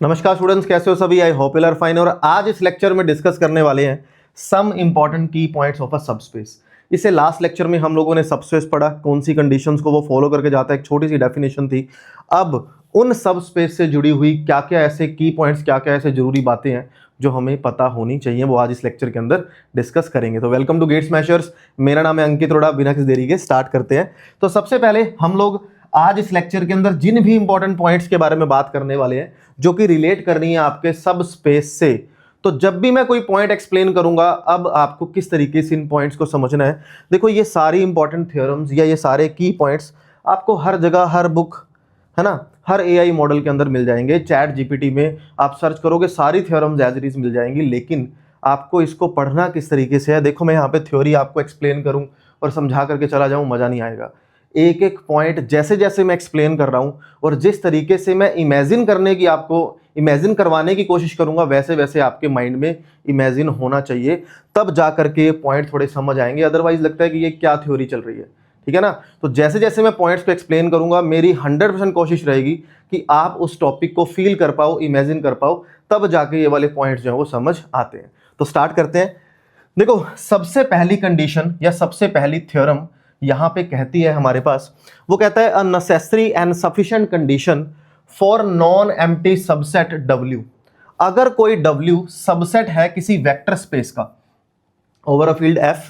नमस्कार स्टूडेंट्स, कैसे हो सभी। I hope you are fine. और आज इस लेक्चर में डिस्कस करने वाले हैं some important key points of a subspace. इससे लास्ट लेक्चर में हम लोगों ने सबस्पेस पढ़ा, कौन सी कंडीशंस को वो फॉलो करके जाता है, एक छोटी सी डेफिनेशन थी। अब उन सबस्पेस से जुड़ी हुई क्या क्या ऐसे की पॉइंट्स, क्या क्या ऐसे जरूरी बातें हैं जो हमें पता होनी चाहिए, वो आज इस लेक्चर के अंदर डिस्कस करेंगे। तो वेलकम टू गेट स्मैशर्स। मेरा नाम है अंकित अरोड़ा। बिना किसी देरी के स्टार्ट करते हैं। तो सबसे पहले हम लोग आज इस लेक्चर के अंदर जिन भी इंपॉर्टेंट पॉइंट्स के बारे में बात करने वाले हैं जो कि रिलेट करनी है आपके सब स्पेस से। तो जब भी मैं कोई पॉइंट एक्सप्लेन करूंगा, अब आपको किस तरीके से इन पॉइंट्स को समझना है। देखो, ये सारी इंपॉर्टेंट थ्योरम्स या ये सारे की पॉइंट्स आपको हर जगह, हर बुक, है ना, हर एआई मॉडल के अंदर मिल जाएंगे। चैट जीपीटी में आप सर्च करोगे, सारी थ्योरम्स एज इट इज मिल जाएंगी। लेकिन आपको इसको पढ़ना किस तरीके से है। देखो, मैं यहाँ पे थ्योरी आपको एक्सप्लेन करूँ और समझा करके चला जाऊँ, मज़ा नहीं आएगा। एक एक पॉइंट जैसे जैसे मैं एक्सप्लेन कर रहा हूँ और जिस तरीके से मैं इमेजिन करने की, आपको इमेजिन करवाने की कोशिश करूंगा, वैसे वैसे आपके माइंड में इमेजिन होना चाहिए, तब जा करके ये पॉइंट थोड़े समझ आएंगे। अदरवाइज लगता है कि ये क्या थ्योरी चल रही है, ठीक है ना। तो जैसे जैसे मैं पॉइंट्स को एक्सप्लेन करूंगा, मेरी 100% कोशिश रहेगी कि आप उस टॉपिक को फील कर पाओ, इमेजिन कर पाओ, तब जाके ये वाले पॉइंट्स जो है वो समझ आते हैं। तो स्टार्ट करते हैं। देखो, सबसे पहली कंडीशन या सबसे पहली थ्योरम यहां पे कहती है हमारे पास, वो कहता है a necessary and sufficient condition for non empty subset W। अगर कोई W सबसेट है किसी वेक्टर स्पेस का over a field F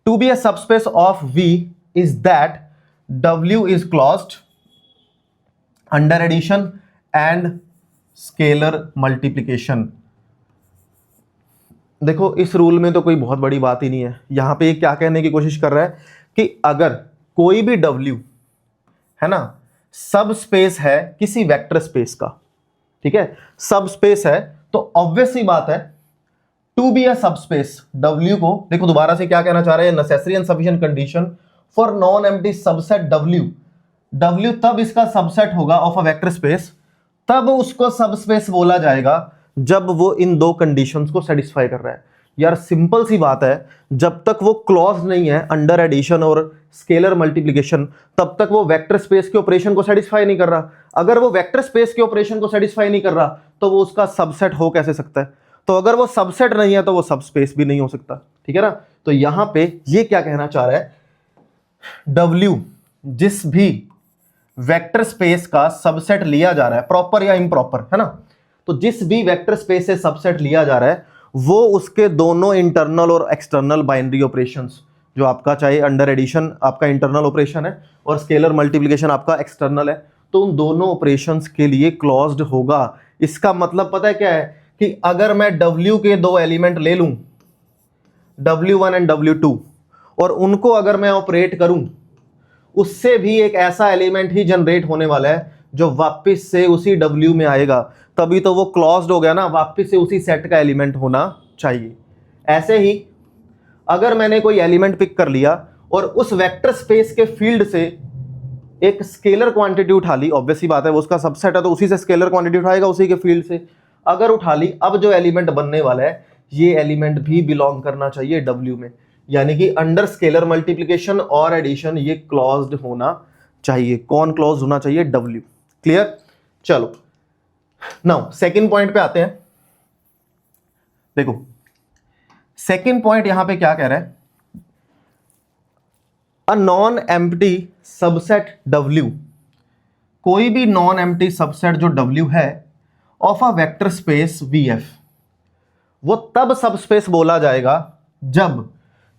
to be a subspace of V is that W is closed under addition and scalar multiplication. देखो, इस rule में तो कोई बहुत बड़ी बात ही नहीं है। यहां पे क्या कहने की कोशिश कर रहा है कि अगर कोई भी W, है ना, सब स्पेस है किसी वेक्टर स्पेस का, ठीक है, सब स्पेस है, तो ऑब्वियस सी बात है to be a subspace W को, देखो दोबारा से क्या कहना चाह रहे हैं, necessary and sufficient condition for non empty subset W तब इसका सबसेट होगा ऑफ अ वेक्टर स्पेस, तब उसको सबस्पेस बोला जाएगा जब वो इन दो कंडीशंस को सेटिस्फाई कर रहा है। यार सिंपल सी बात है, जब तक वो क्लॉज नहीं है अंडर एडिशन और स्केलर मल्टीप्लिकेशन, तब तक वो वेक्टर स्पेस के ऑपरेशन को सेटिस्फाई नहीं कर रहा। अगर वो वेक्टर स्पेस के ऑपरेशन को सेटिस्फाई नहीं कर रहा तो वो उसका सबसेट हो कैसे सकता है। तो अगर वो सबसेट नहीं है तो वो सबस्पेस भी नहीं हो सकता, ठीक है ना। तो यहां पे ये क्या कहना चाह रहा है, W जिस भी वेक्टर स्पेस का सबसेट लिया जा रहा है, प्रॉपर या इम्प्रॉपर, है ना, तो जिस भी वेक्टर स्पेस से सबसेट लिया जा रहा है वो उसके दोनों इंटरनल और एक्सटर्नल बाइनरी ऑपरेशंस, जो आपका चाहे अंडर एडिशन आपका इंटरनल ऑपरेशन है और स्केलर मल्टीप्लिकेशन आपका एक्सटर्नल है, तो उन दोनों ऑपरेशंस के लिए क्लोज्ड होगा। इसका मतलब पता है क्या है कि अगर मैं W के दो एलिमेंट ले लूं, W1 एंड W2, और उनको अगर मैं ऑपरेट करूं, उससे भी एक ऐसा एलिमेंट ही जनरेट होने वाला है जो वापस से उसी W में आएगा, तभी तो वो क्लोज्ड हो गया ना, वापस से उसी सेट का एलिमेंट होना चाहिए। ऐसे ही अगर मैंने कोई एलिमेंट पिक कर लिया और उस वेक्टर स्पेस के फील्ड से एक स्केलर क्वांटिटी उठा ली, ऑब्वियस सी बात है वो उसका सबसेट है तो उसी से स्केलर क्वांटिटी उठाएगा, उसी के फील्ड से अगर उठा ली, अब जो एलिमेंट बनने वाला है ये एलिमेंट भी बिलोंग करना चाहिए W में, यानी कि अंडर स्केलर मल्टीप्लिकेशन और एडिशन ये क्लोज्ड होना चाहिए। कौन क्लोज्ड होना चाहिए? W। क्लियर? चलो नाउ सेकंड पॉइंट पे आते हैं। देखो सेकंड पॉइंट यहां पे क्या कह रहा है, a non empty subset W, कोई भी नॉन एम्प्टी सबसेट जो W है of a vector space VF, वो तब सबस्पेस बोला जाएगा जब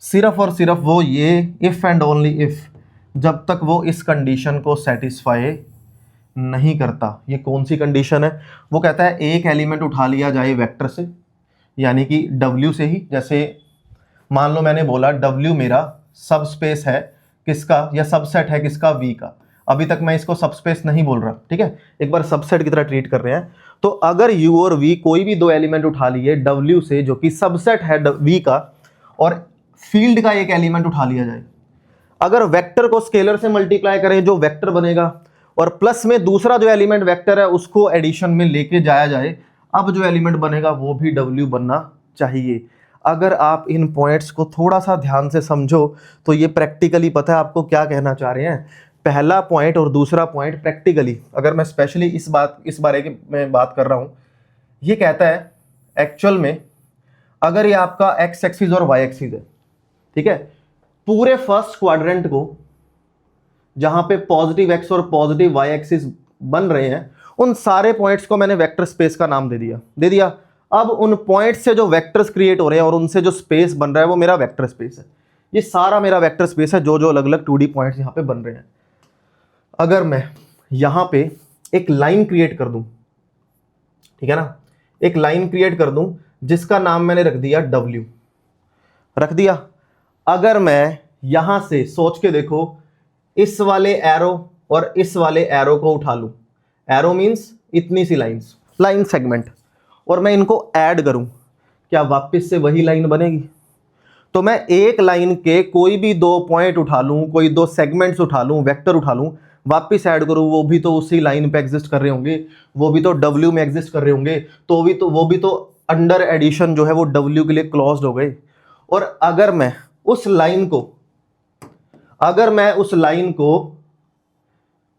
सिर्फ और सिर्फ वो ये इफ एंड ओनली इफ, जब तक वो इस कंडीशन को सेटिस्फाई नहीं करता। ये कौन सी कंडीशन है? वो कहता है एक एलिमेंट उठा लिया जाए वेक्टर से, यानी कि W से ही। जैसे मान लो मैंने बोला W मेरा सबस्पेस है किसका, या सबसेट है किसका, V का। अभी तक मैं इसको सबस्पेस नहीं बोल रहा, ठीक है, एक बार सबसेट की तरह ट्रीट कर रहे हैं। तो अगर U और V कोई भी दो एलिमेंट उठा लिए W से जो कि सबसेट है V का, और फील्ड का एक एलिमेंट उठा लिया जाए, अगर वेक्टर को स्केलर से मल्टीप्लाई करें जो वेक्टर बनेगा, और प्लस में दूसरा जो एलिमेंट वेक्टर है उसको एडिशन में लेके जाया जाए, अब जो एलिमेंट बनेगा वो भी W बनना चाहिए। अगर आप इन पॉइंट्स को थोड़ा सा ध्यान से समझो तो ये प्रैक्टिकली पता है आपको क्या कहना चाह रहे हैं। पहला पॉइंट और दूसरा पॉइंट प्रैक्टिकली अगर मैं स्पेशली इस बारे की मैं बात कर रहा हूं, ये कहता है एक्चुअल में अगर ये आपका एक्स एक्सिस और वाई एक्सिस है, ठीक है, पूरे फर्स्ट क्वाड्रेंट को जहां पे पॉजिटिव एक्स और पॉजिटिव वाई एक्सिस बन रहे हैं, उन सारे पॉइंट्स को मैंने वेक्टर स्पेस का नाम दे दिया। अब उन पॉइंट्स से जो वेक्टर्स क्रिएट हो रहे हैं और उनसे जो स्पेस बन रहा है वो मेरा वेक्टर स्पेस है। ये सारा मेरा वेक्टर स्पेस है, जो जो अलग अलग 2D पॉइंट्स यहां पे बन रहे हैं। अगर मैं यहां पे एक लाइन क्रिएट कर दूं, ठीक है ना, एक लाइन क्रिएट कर दूं जिसका नाम मैंने रख दिया W, रख दिया। अगर मैं यहां से सोच के देखो, इस वाले एरो और इस वाले एरो को उठा लूं, एरो मींस इतनी सी लाइन सेगमेंट, और मैं इनको ऐड करूं, क्या वापस से वही लाइन बनेगी? तो मैं एक लाइन के कोई भी 2 पॉइंट उठा लूं, कोई 2 सेगमेंट्स उठा लूं, वेक्टर उठा लूं, वापस ऐड करूं, वो भी तो उसी लाइन पे एग्जिस्ट कर रहे होंगे, वो भी तो W में एग्जिस्ट कर रहे होंगे, तो वो भी तो अंडर एडिशन जो है वो W के लिए क्लोज्ड हो गए। और अगर मैं उस लाइन को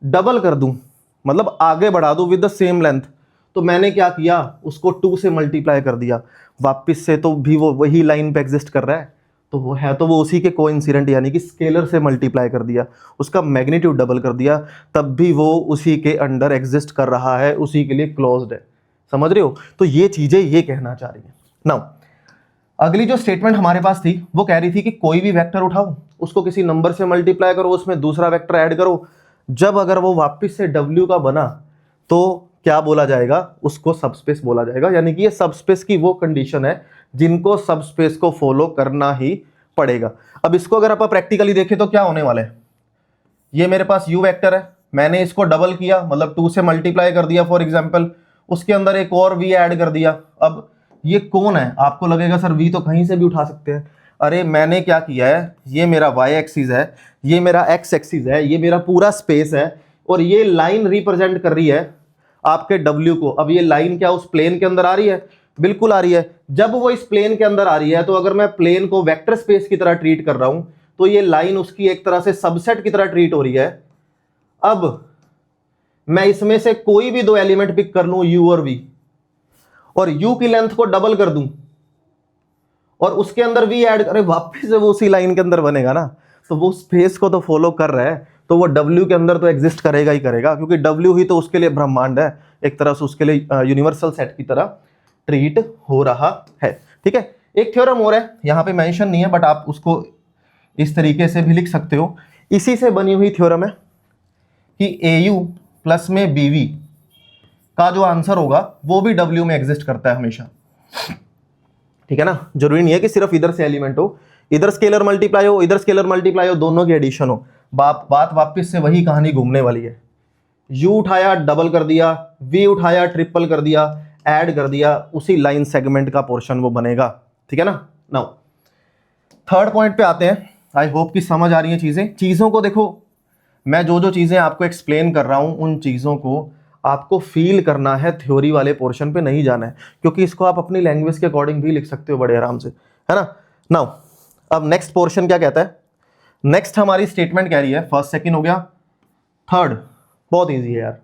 डबल कर दूं, मतलब आगे बढ़ा दूं विद द सेम लेंथ, तो मैंने क्या किया, उसको 2 से मल्टीप्लाई कर दिया, वापस से तो भी वो वही लाइन पे एग्जिस्ट कर रहा है, तो वो उसी के कोइंसिडेंट यानी कि स्केलर से मल्टीप्लाई कर दिया, उसका मैग्नीट्यूड डबल कर दिया, तब भी वो उसी के अंडर एग्जिस्ट कर रहा है, उसी के लिए क्लोज्ड है। समझ रहे हो? तो ये चीजें ये कहना चाह रही है। नाउ अगली जो स्टेटमेंट हमारे पास थी वो कह रही थी कि कोई भी वेक्टर उठाओ, उसको किसी नंबर से मल्टीप्लाई करो, उसमें दूसरा वेक्टर ऐड करो, जब अगर वो वापस से W का बना तो क्या बोला जाएगा, उसको सबस्पेस बोला जाएगा। यानी कि ये सबस्पेस की वो कंडीशन है जिनको सबस्पेस को फॉलो करना ही पड़ेगा। अब इसको अगर आप प्रैक्टिकली देखें तो क्या होने वाला है, ये मेरे पास U वेक्टर है, मैंने इसको डबल किया, मतलब 2 से मल्टीप्लाई कर दिया फॉर एग्जांपल, उसके अंदर एक और V ऐड कर दिया। अब ये कौन है? आपको लगेगा सर V तो कहीं से भी उठा सकते हैं। अरे मैंने क्या किया है, ये मेरा Y एक्सिस है, ये मेरा X एक्सिस है, ये मेरा पूरा स्पेस है, और ये लाइन रिप्रेजेंट कर रही है आपके W को। अब ये लाइन क्या उस प्लेन के अंदर आ रही है? बिल्कुल आ रही है। जब वो इस प्लेन के अंदर आ रही है तो अगर मैं प्लेन को वेक्टर स्पेस की तरह ट्रीट कर रहा हूं तो ये लाइन उसकी एक तरह से सबसेट की तरह ट्रीट हो रही है। अब मैं इसमें से कोई भी 2 एलिमेंट पिक कर लूं, U और V, और U की लेंथ को डबल कर दूं और उसके अंदर V ऐड करें, वापस से वो उसी लाइन के अंदर बनेगा ना। तो वो स्पेस को तो फॉलो कर रहा है, तो वो W के अंदर तो एग्जिस्ट करेगा ही करेगा, क्योंकि W ही तो उसके लिए ब्रह्मांड है, एक तरह से उसके लिए यूनिवर्सल सेट की तरह ट्रीट हो रहा है। ठीक है, एक थ्योरम और है, यहाँ पे मेंशन नहीं है बट आप उसको इस तरीके से भी लिख सकते हो। इसी से बनी हुई थ्योरम है कि AU प्लस में BV का जो आंसर होगा वो भी W में एग्जिस्ट करता है हमेशा। ठीक है ना, जरूरी नहीं है कि सिर्फ इधर से एलिमेंट हो, इधर स्केलर मल्टीप्लाई हो, इधर स्केलर मल्टीप्लाई हो, दोनों की एडिशन हो, बात वापस से वही कहानी घूमने वाली है। U उठाया डबल कर दिया, V उठाया ट्रिपल कर दिया, ऐड कर दिया, उसी लाइन सेगमेंट का पोर्शन वो बनेगा। ठीक है ना। नाउ थर्ड पॉइंट पे आते हैं। आई होप कि समझ आ रही है चीज़ों को देखो, मैं जो जो चीज़ें आपको एक्सप्लेन कर रहा हूं उन चीज़ों को आपको फील करना है, थ्योरी वाले पोर्शन पे नहीं जाना है, क्योंकि इसको आप अपनी लैंग्वेज के अकॉर्डिंग भी लिख सकते हो बड़े आराम से, है ना। नाउ अब नेक्स्ट पोर्शन क्या कहता है, नेक्स्ट हमारी स्टेटमेंट कह रही है, फर्स्ट सेकंड हो गया, थर्ड बहुत इजी है यार।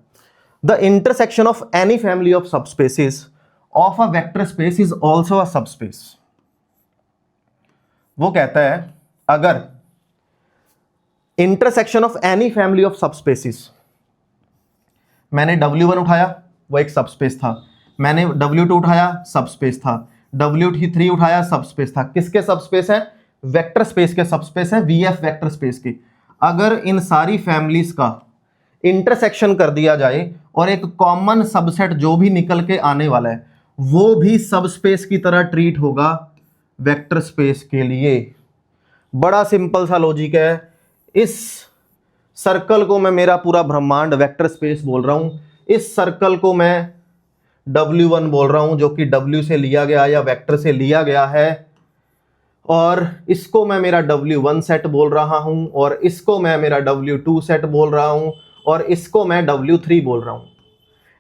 The intersection of any family of subspaces of a vector space is also a subspace. वो कहता है अगर intersection of any family of subspaces, मैंने W1 उठाया वो एक सबस्पेस था, मैंने W2 उठाया सबस्पेस था, W3 उठाया सबस्पेस था, किसके सबस्पेस है? वेक्टर स्पेस के सबस्पेस है, VF वेक्टर स्पेस की। अगर इन सारी फैमिलीज का इंटरसेक्शन कर दिया जाए और एक कॉमन सबसेट जो भी निकल के आने वाला है वो भी सबस्पेस की तरह ट्रीट होगा वेक्टर स्पेस के लिए। बड़ा सिंपल सा लॉजिक है। इस सर्कल को मैं मेरा पूरा ब्रह्मांड वेक्टर स्पेस बोल रहा हूं, इस सर्कल को मैं W1 बोल रहा हूं जो कि W से लिया गया या वेक्टर से लिया गया है, और इसको मैं मेरा W1 सेट बोल रहा हूं, और इसको मैं मेरा W2 सेट बोल रहा हूं, और इसको मैं W3 बोल रहा हूं।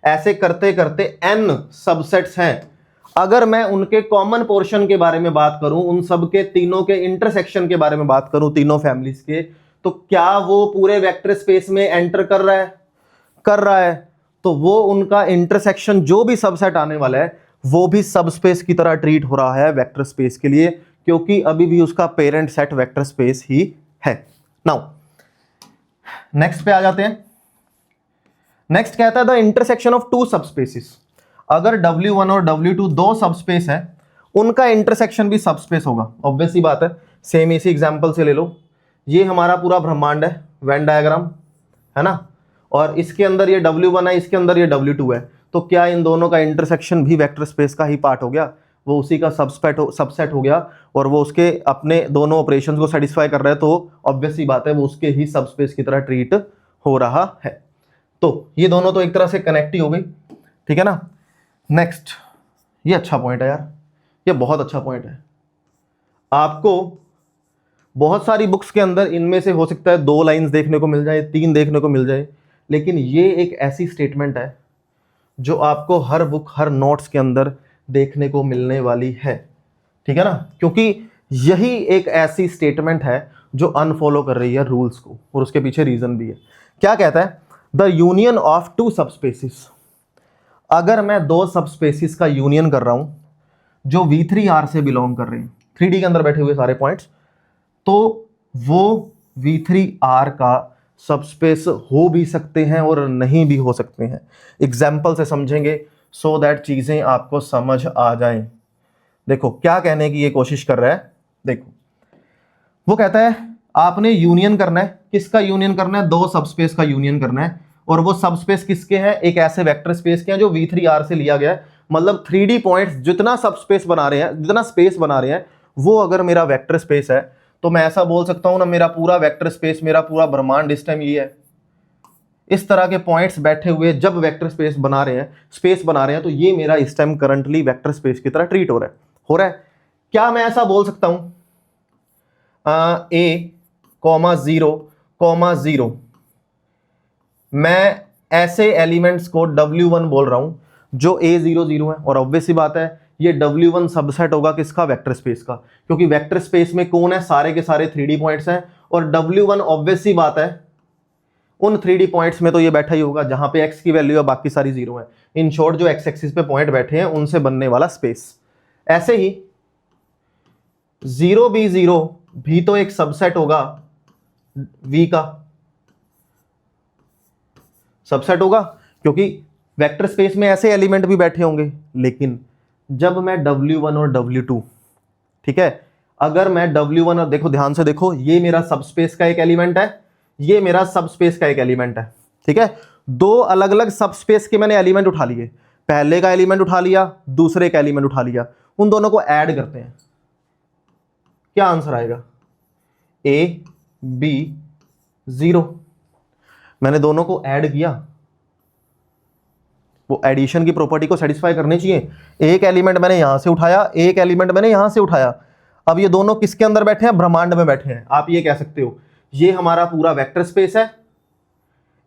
ऐसे करते करते n सबसेट्स हैं। अगर मैं उनके कॉमन पोर्शन के बारे में बात करूं, उन सब के तीनों के इंटरसेक्शन के बारे में बात करूं, तीनों फैमिलीज के, तो क्या वो पूरे वेक्टर स्पेस में एंटर कर रहा है? कर रहा है। तो वो उनका इंटरसेक्शन जो भी सबसेट आने वाला है वो भी सब स्पेस की तरह ट्रीट हो रहा है वेक्टर स्पेस के लिए, क्योंकि अभी भी उसका पेरेंट सेट वेक्टर स्पेस ही है। नाउ नेक्स्ट पे आ जाते हैं। नेक्स्ट कहता है the intersection of two subspaces. अगर W1 और W2 दो सबस्पेस है, उनका इंटरसेक्शन भी सबस्पेस होगा। ऑब्वियस सी बात है, सेम इसी एग्जांपल से ले लो। ये हमारा पूरा ब्रह्मांड है, वेन डायग्राम है ना, और इसके अंदर ये W1 है, इसके अंदर ये W2 है। तो क्या इन दोनों का इंटरसेक्शन भी वेक्टर स्पेस का ही पार्ट हो गया? वो उसी का सबसेट हो गया और वो उसके अपने दोनों ऑपरेशंस को सेटिस्फाई कर रहा है, तो ऑब्वियस सी बात है वो उसके ही सबस्पेस की तरह ट्रीट हो रहा है। तो ये दोनों तो एक तरह से कनेक्ट ही हो गई, ठीक है ना। नेक्स्ट, ये अच्छा पॉइंट है यार, ये बहुत अच्छा पॉइंट है। आपको बहुत सारी बुक्स के अंदर इनमें से हो सकता है 2 लाइंस देखने को मिल जाए, 3 देखने को मिल जाए, लेकिन ये एक ऐसी स्टेटमेंट है जो आपको हर बुक, हर नोट्स के अंदर देखने को मिलने वाली है, ठीक है ना, क्योंकि यही एक ऐसी स्टेटमेंट है जो अनफॉलो कर रही है रूल्स को, और उसके पीछे रीजन भी है। क्या कहता है? The union of two subspaces. अगर मैं 2 सबस्पेसिस का यूनियन कर रहा हूं जो V3R से बिलोंग कर रहे हैं, 3D के अंदर बैठे हुए सारे पॉइंट्स, तो वो V3R का सबस्पेस हो भी सकते हैं और नहीं भी हो सकते हैं। एग्जाम्पल से समझेंगे सो दैट चीजें आपको समझ आ जाएं। देखो क्या कहने की ये कोशिश कर रहा है। देखो वो कहता है आपने यूनियन करना है, किसका यूनियन करना है? 2 सबस्पेस का यूनियन करना है, और वो सबस्पेस किसके हैं? एक ऐसे वेक्टर स्पेस के हैं जो V3R से लिया गया है। मतलब 3D पॉइंट्स जितना सबस्पेस बना रहे हैं, जितना स्पेस बना रहे हैं, वो अगर मेरा वेक्टर स्पेस है, तो मैं ऐसा बोल सकता हूं ना, मेरा पूरा वेक्टर स्पेस, मेरा पूरा ब्रह्मांड इस टाइम ये है। इस तरह के पॉइंट्स बैठे हुए जब वेक्टर स्पेस बना रहे हैं, तो ये मेरा इस टाइम करंटली वेक्टर स्पेस की तरह ट्रीट हो रहा है। क्या मैं ऐसा बोल सकता हूं A,0,0, मैं ऐसे एलिमेंट्स को W1 बोल रहा हूं जो A00 है, और ऑब्वियस सी बात है ये W1 सबसेट होगा किसका? वेक्टर स्पेस का, क्योंकि वेक्टर स्पेस में कौन है? सारे के सारे 3D पॉइंट्स हैं, और W1 ऑब्वियस सी बात है उन 3D पॉइंट्स में तो ये बैठा ही होगा जहां पे x की वैल्यू है, बाकी सारी 0 है। इन शॉर्ट जो x एक्सिस पे पॉइंट बैठे हैं उनसे बनने वाला स्पेस। ऐसे ही 0B0 भी तो एक सबसेट होगा, V का सबसेट होगा, क्योंकि वेक्टर स्पेस में ऐसे एलिमेंट भी बैठे होंगे। लेकिन जब मैं W1 और W2, ठीक है, अगर मैं W1 और, देखो ध्यान से देखो, ये मेरा सबस्पेस का एक एलिमेंट है, ये मेरा सबस्पेस का एक एलिमेंट है, ठीक है। 2 अलग अलग सबस्पेस के मैंने एलिमेंट उठा लिए, पहले का एलिमेंट उठा लिया, दूसरे का एलिमेंट उठा लिया, उन दोनों को ऐड करते हैं, क्या आंसर आएगा? A,B,0। मैंने दोनों को ऐड किया, वो एडिशन की प्रॉपर्टी को सेटिस्फाई करनी चाहिए। एक एलिमेंट मैंने यहां से उठाया, एक एलिमेंट मैंने यहां से उठाया, अब ये दोनों किसके अंदर बैठे हैं? ब्रह्मांड में बैठे हैं। आप ये कह सकते हो ये हमारा पूरा वेक्टर स्पेस है,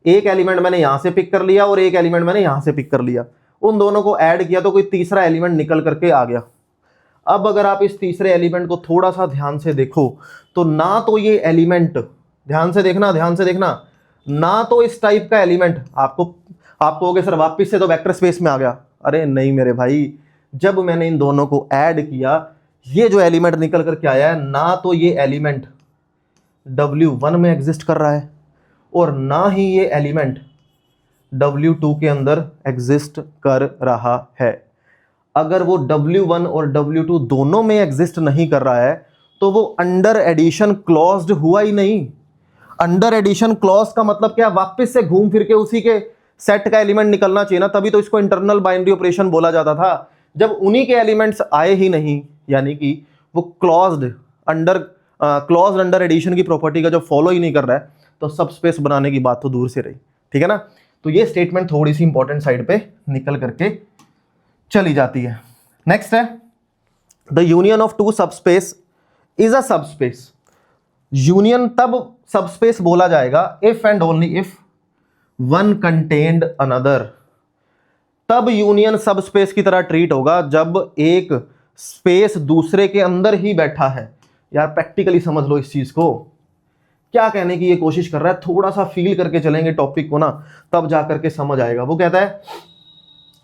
एक एलिमेंट मैंने यहां से पिक कर लिया और एक एलिमेंट मैंने यहां से पिक कर लिया, उन दोनों को ऐड किया तो कोई तीसरा एलिमेंट निकल करके आ गया। अब अगर आप इस तीसरे एलिमेंट को थोड़ा सा ध्यान से देखो, तो ना तो ये एलिमेंट, ध्यान से देखना, ना तो इस टाइप का एलिमेंट आप कहोगे सर वापस से तो वेक्टर स्पेस में आ गया। अरे नहीं मेरे भाई, जब मैंने इन दोनों को ऐड किया, ये जो एलिमेंट निकल करके आया है, ना तो ये एलिमेंट W1 में एग्जिस्ट कर रहा है और ना ही ये एलिमेंट W2 के अंदर एग्जिस्ट कर रहा है। अगर वो W1 और W2 दोनों में एग्जिस्ट नहीं कर रहा है तो वो अंडर एडिशन क्लॉज्ड हुआ ही नहीं। अंडर एडिशन क्लॉज का मतलब क्या? वापस से घूम फिर के उसी के सेट का एलिमेंट निकलना चाहिए ना, तभी तो इसको इंटरनल बाइनरी ऑपरेशन बोला जाता था। जब उन्हीं के एलिमेंट्स आए ही नहीं, यानी कि वो क्लॉज्ड अंडर एडिशन की प्रॉपर्टी का जो फॉलो ही नहीं कर रहा है, तो सब स्पेस बनाने की बात तो दूर से रही, ठीक है ना। तो ये स्टेटमेंट थोड़ी सी इंपॉर्टेंट साइड पे निकल करके चली जाती है। नेक्स्ट है the union of two subspace is a subspace. Union तब सबस्पेस बोला जाएगा if and only if one contained another. तब यूनियन सबस्पेस की तरह ट्रीट होगा जब एक स्पेस दूसरे के अंदर ही बैठा है। यार प्रैक्टिकली समझ लो इस चीज को। क्या कहने की ये कोशिश कर रहा है, थोड़ा सा फील करके चलेंगे टॉपिक को ना, तब जा करके समझ आएगा। वो कहता है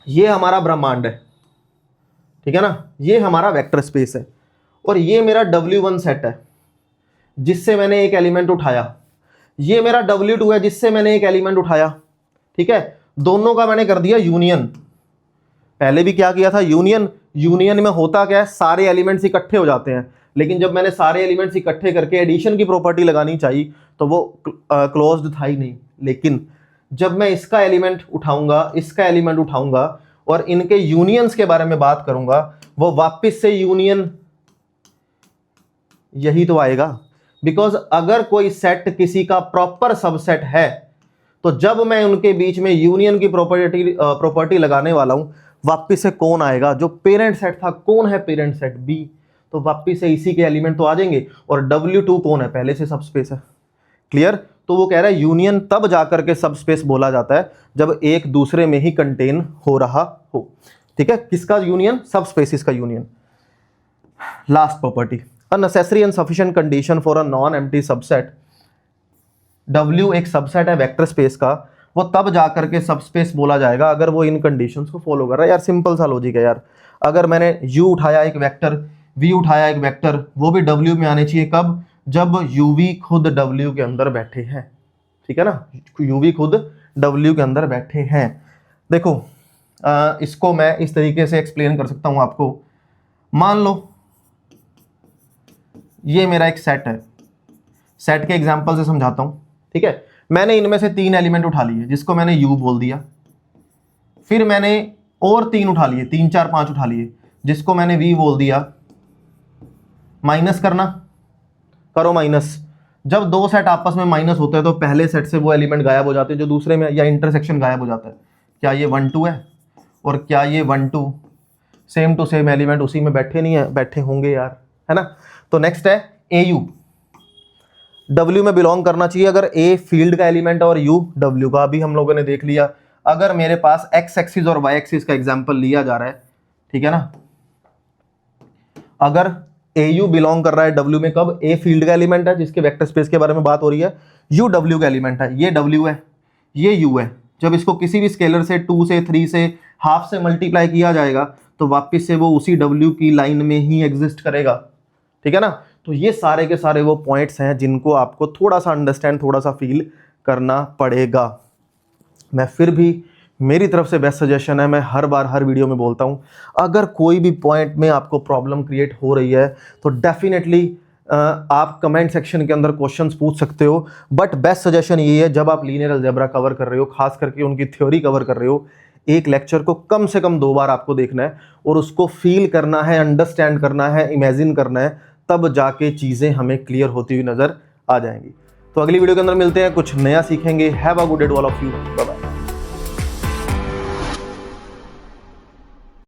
ये हमारा ब्रह्मांड है, ठीक है ना, ये हमारा वेक्टर स्पेस है, और ये मेरा W1 सेट है जिससे मैंने एक एलिमेंट उठाया, ये मेरा W2 है जिससे मैंने एक एलिमेंट उठाया, ठीक है। दोनों का मैंने कर दिया यूनियन। पहले भी क्या किया था, यूनियन। यूनियन में होता क्या है, सारे एलिमेंट्स इकट्ठे हो जाते हैं, लेकिन जब मैंने सारे एलिमेंट्स इकट्ठे करके एडिशन की प्रॉपर्टी लगानी चाहिए तो वो क्लोज्ड था ही नहीं। लेकिन जब मैं इसका एलिमेंट उठाऊंगा, इसका एलिमेंट उठाऊंगा और इनके यूनियंस के बारे में बात करूंगा, वो वापस से यूनियन यही तो आएगा। बिकॉज अगर कोई सेट किसी का प्रॉपर सबसेट है तो जब मैं उनके बीच में यूनियन की प्रॉपर्टी लगाने वाला हूं, वापस से कौन आएगा, जो पेरेंट सेट था, कौन है पेरेंट सेट, बी, तो वापस से इसी के एलिमेंट तो आ जाएंगे। और W2 कौन है, पहले से सबस्पेस है। क्लियर। तो वो कह रहा है यूनियन तब जाकर के सबस्पेस बोला जाता है जब एक दूसरे में ही कंटेन हो रहा हो, ठीक है। किसका यूनियन, सबस्पेसिस का union. Last property, a necessary and sufficient condition for a non empty subset. W एक सबसेट है वेक्टर स्पेस का, वो तब जाकर के सबस्पेस बोला जाएगा अगर वो इन कंडीशंस को फॉलो कर रहा है। यार सिंपल सा लॉजिक है यार। अगर मैंने U उठाया एक वेक्टर, V उठाया एक वेक्टर, वो भी W में आने चाहिए। कब, जब UV खुद W के अंदर बैठे हैं, ठीक है ना, UV खुद W के अंदर बैठे हैं। देखो इसको मैं इस तरीके से एक्सप्लेन कर सकता हूं आपको। मान लो ये मेरा एक सेट है, सेट के एग्जांपल से समझाता हूं, ठीक है। मैंने इनमें से 3 एलिमेंट उठा लिए जिसको मैंने U बोल दिया, फिर मैंने और 3 उठा लिए, 3 4 5 उठा लिए जिसको मैंने V बोल दिया। माइनस करना, करो माइनस। जब 2 सेट आपस में माइनस होते हैं तो पहले सेट से वो एलिमेंट गायब हो जाते हैं जो दूसरे में, या इंटरसेक्शन गायब हो जाता है। क्या ये 1 2 है, और क्या ये 1 2 सेम टू सेम एलिमेंट उसी में बैठे नहीं है, बैठे होंगे यार, है ना। तो नेक्स्ट है AU, W में बिलोंग करना चाहिए अगर A फील्ड का एलिमेंट है और U W का। अभी हम लोगों ने देख लिया, अगर मेरे पास X एक्सिस और Y एक्सिस का एग्जांपल लिया जा रहा है, ठीक है ना, अगर AU बिलोंग कर रहा है W में, कब, A फील्ड का एलिमेंट है जिसके वेक्टर स्पेस के बारे में बात हो रही है, U W का एलिमेंट है, ये W है, ये U है। जब इसको किसी भी स्केलर से 2 से 3 से हाफ से मल्टीप्लाई किया जाएगा तो वापस से वो उसी W की लाइन में ही एग्जिस्ट करेगा, ठीक है ना। तो ये सारे के सारे वो पॉइंट्स हैं जिनको आपको थोड़ा सा अंडरस्टैंड, थोड़ा सा फील करना पड़ेगा। मैं फिर भी, मेरी तरफ से बेस्ट सजेशन है, मैं हर बार हर वीडियो में बोलता हूं, अगर कोई भी पॉइंट में आपको प्रॉब्लम क्रिएट हो रही है तो डेफिनेटली आप कमेंट सेक्शन के अंदर क्वेश्चंस पूछ सकते हो। बट बेस्ट सजेशन ये है, जब आप लीनियर अलजेब्रा कवर कर रहे हो, खास करके उनकी थ्योरी कवर कर रहे हो, एक लेक्चर को कम से कम 2 बार आपको देखना है और उसको फील करना है, अंडरस्टैंड करना है, इमेजिन करना है, तब जाके चीज़ें हमें क्लियर होती हुई नज़र आ जाएंगी। तो अगली वीडियो के अंदर मिलते हैं, कुछ नया सीखेंगे। Have a good day to all of you, bye bye.